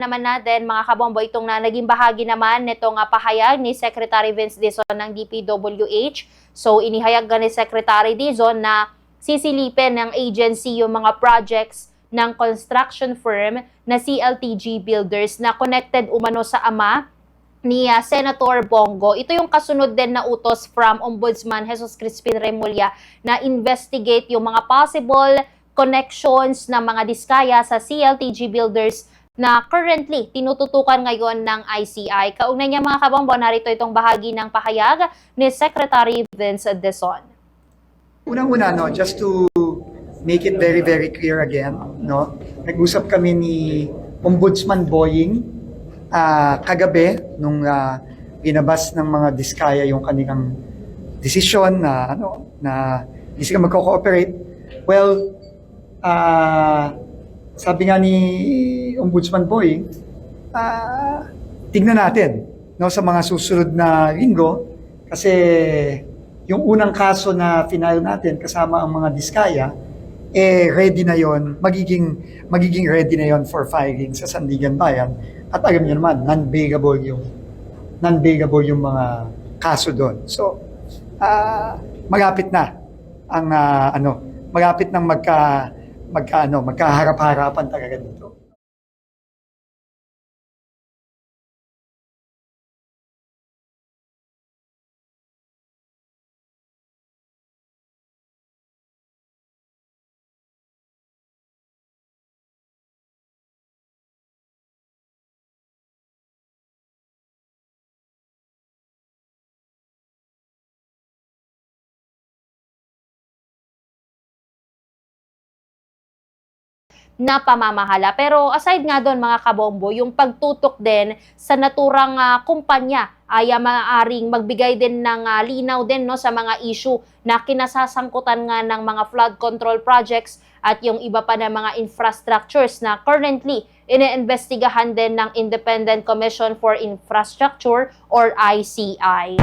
naman natin mga kabombo itong na naging bahagi naman nitong pahayag ni Secretary Vince Dizon ng DPWH. So inihayag ni Secretary Dizon na sisilipin ng agency yung mga projects ng construction firm na CLTG Builders na connected umano sa ama ni Senator Bongo. Ito yung kasunod din na utos from Ombudsman Jesus Crispin Remulla na investigate yung mga possible connections ng mga diskaya sa CLTG Builders na currently tinututukan ngayon ng ICI. Kaugnay niya mga kabombo, narito itong bahagi ng pahayag ni Secretary Vince Dizon. Unang-una, just to make it very, very clear again, nag-usap kami ni Ombudsman Boying kagabi nung binabas ng mga diskaya yung kanilang desisyon na hindi sila magko-cooperate. Well, sabi nga ni Ombudsman Boying, tignan natin sa mga susunod na linggo kasi yung unang kaso na final natin kasama ang mga diskaya, ready na yon, magiging ready na yon for filing sa Sandigan Bayan. At alam niyo naman, non-bailable yung mga kaso doon. So, malapit na ang malapit nang magkaharap-harapan talaga dito. Na pamamahala. Pero aside nga doon mga kabombo, yung pagtutok din sa naturang kumpanya ay maaaring magbigay din ng linaw din sa mga issue na kinasasangkutan nga ng mga flood control projects at yung iba pa na mga infrastructures na currently iniimbestigahan din ng Independent Commission for Infrastructure or ICI.